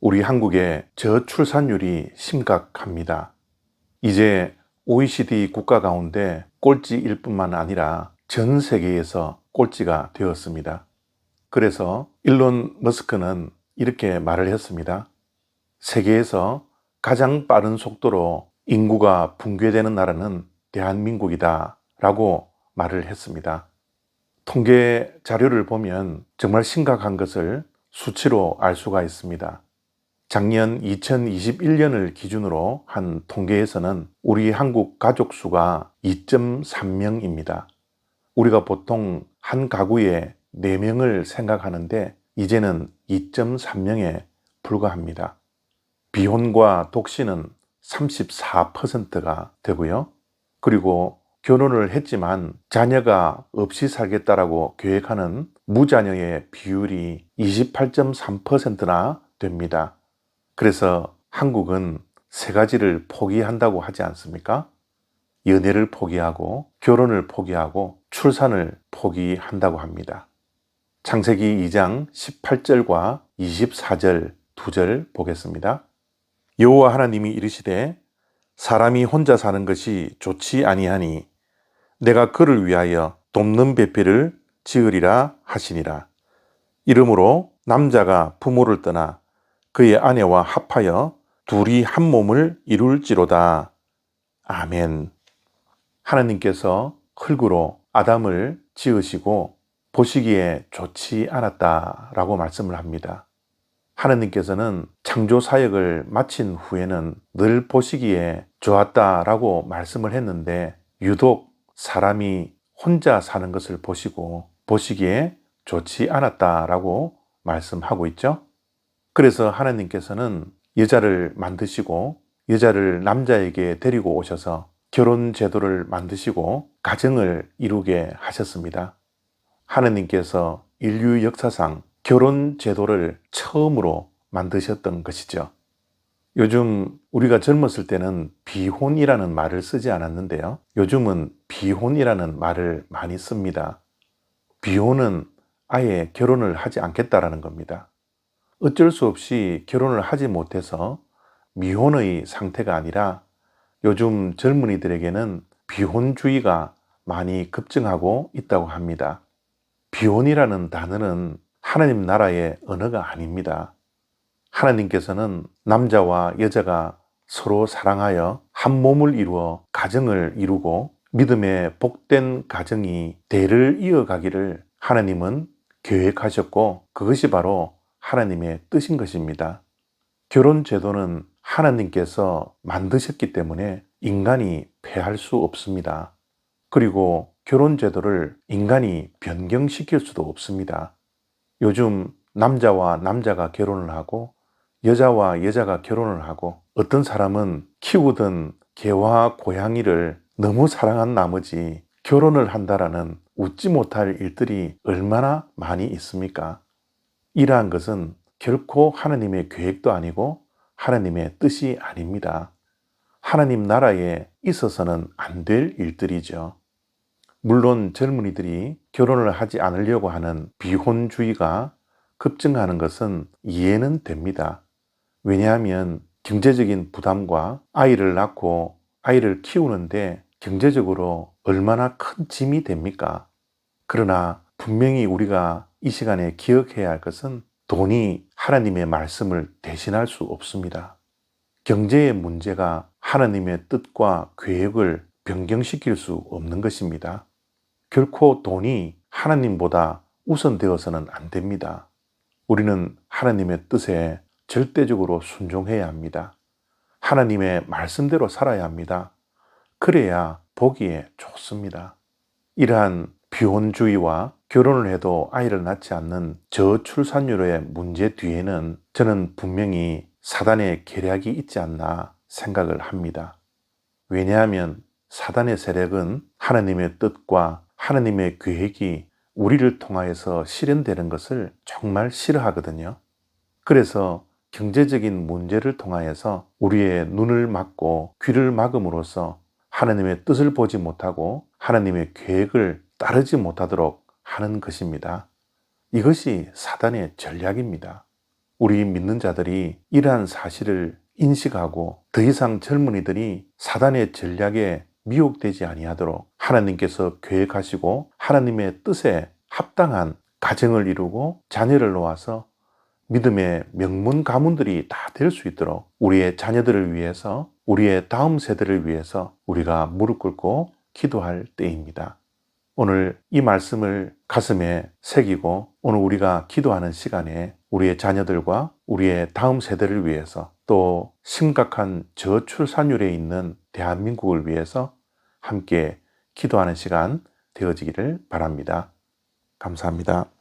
우리 한국의 저출산율이 심각합니다. 이제 OECD 국가 가운데 꼴찌일 뿐만 아니라 전 세계에서 꼴찌가 되었습니다. 그래서 일론 머스크는 이렇게 말을 했습니다. 세계에서 가장 빠른 속도로 인구가 붕괴되는 나라는 대한민국이다 라고 말을 했습니다. 통계 자료를 보면 정말 심각한 것을 수치로 알 수가 있습니다. 작년 2021년을 기준으로 한 통계에서는 우리 한국 가족 수가 2.3명입니다. 우리가 보통 한 가구에 4명을 생각하는데 이제는 2.3명에 불과합니다. 비혼과 독신은 34%가 되고요. 그리고 결혼을 했지만 자녀가 없이 살겠다라고 계획하는 무자녀의 비율이 28.3%나 됩니다. 그래서 한국은 3가지를 포기한다고 하지 않습니까? 연애를 포기하고 결혼을 포기하고 출산을 포기한다고 합니다. 창세기 2장 18절과 24절 2절 보겠습니다. 여호와 하나님이 이르시되 사람이 혼자 사는 것이 좋지 아니하니 내가 그를 위하여 돕는 배필을 지으리라 하시니라. 이러므로 남자가 부모를 떠나 그의 아내와 합하여 둘이 한 몸을 이룰지로다. 아멘. 하나님께서 흙으로 아담을 지으시고 보시기에 좋지 않았다라고 말씀을 합니다. 하나님께서는 창조 사역을 마친 후에는 늘 보시기에 좋았다라고 말씀을 했는데 유독 사람이 혼자 사는 것을 보시기에 좋지 않았다라고 말씀하고 있죠. 그래서 하나님께서는 여자를 만드시고 여자를 남자에게 데리고 오셔서 결혼 제도를 만드시고 가정을 이루게 하셨습니다. 하나님께서 인류 역사상 결혼 제도를 처음으로 만드셨던 것이죠. 요즘 우리가 젊었을 때는 비혼이라는 말을 쓰지 않았는데요. 요즘은 비혼이라는 말을 많이 씁니다. 비혼은 아예 결혼을 하지 않겠다라는 겁니다. 어쩔 수 없이 결혼을 하지 못해서 미혼의 상태가 아니라 요즘 젊은이들에게는 비혼주의가 많이 급증하고 있다고 합니다. 비혼이라는 단어는 하나님 나라의 언어가 아닙니다. 하나님께서는 남자와 여자가 서로 사랑하여 한 몸을 이루어 가정을 이루고 믿음의 복된 가정이 대를 이어가기를 하나님은 계획하셨고 그것이 바로 하나님의 뜻인 것입니다. 결혼 제도는 하나님께서 만드셨기 때문에 인간이 폐할 수 없습니다. 그리고 결혼 제도를 인간이 변경시킬 수도 없습니다. 요즘 남자와 남자가 결혼을 하고 여자와 여자가 결혼을 하고 어떤 사람은 키우던 개와 고양이를 너무 사랑한 나머지 결혼을 한다라는 웃지 못할 일들이 얼마나 많이 있습니까? 이러한 것은 결코 하나님의 계획도 아니고 하나님의 뜻이 아닙니다. 하나님 나라에 있어서는 안 될 일들이죠. 물론 젊은이들이 결혼을 하지 않으려고 하는 비혼주의가 급증하는 것은 이해는 됩니다. 왜냐하면 경제적인 부담과 아이를 낳고 아이를 키우는데 경제적으로 얼마나 큰 짐이 됩니까? 그러나 분명히 우리가 이 시간에 기억해야 할 것은 돈이 하나님의 말씀을 대신할 수 없습니다. 경제의 문제가 하나님의 뜻과 계획을 변경시킬 수 없는 것입니다. 결코 돈이 하나님보다 우선되어서는 안 됩니다. 우리는 하나님의 뜻에 절대적으로 순종해야 합니다. 하나님의 말씀대로 살아야 합니다. 그래야 보기에 좋습니다. 이러한 비혼주의와 결혼을 해도 아이를 낳지 않는 저출산율의 문제 뒤에는 저는 분명히 사단의 계략이 있지 않나 생각을 합니다. 왜냐하면 사단의 세력은 하나님의 뜻과 하나님의 계획이 우리를 통하여서 실현되는 것을 정말 싫어하거든요. 그래서 경제적인 문제를 통하여서 우리의 눈을 막고 귀를 막음으로써 하나님의 뜻을 보지 못하고 하나님의 계획을 따르지 못하도록 하는 것입니다. 이것이 사단의 전략입니다. 우리 믿는 자들이 이러한 사실을 인식하고 더 이상 젊은이들이 사단의 전략에 미혹되지 아니하도록 하나님께서 계획하시고 하나님의 뜻에 합당한 가정을 이루고 자녀를 놓아서 믿음의 명문 가문들이 다 될 수 있도록 우리의 자녀들을 위해서, 우리의 다음 세대를 위해서 우리가 무릎 꿇고 기도할 때입니다. 오늘 이 말씀을 가슴에 새기고 오늘 우리가 기도하는 시간에 우리의 자녀들과 우리의 다음 세대를 위해서 또 심각한 저출산율에 있는 대한민국을 위해서 함께 기도하는 시간 되어지기를 바랍니다. 감사합니다.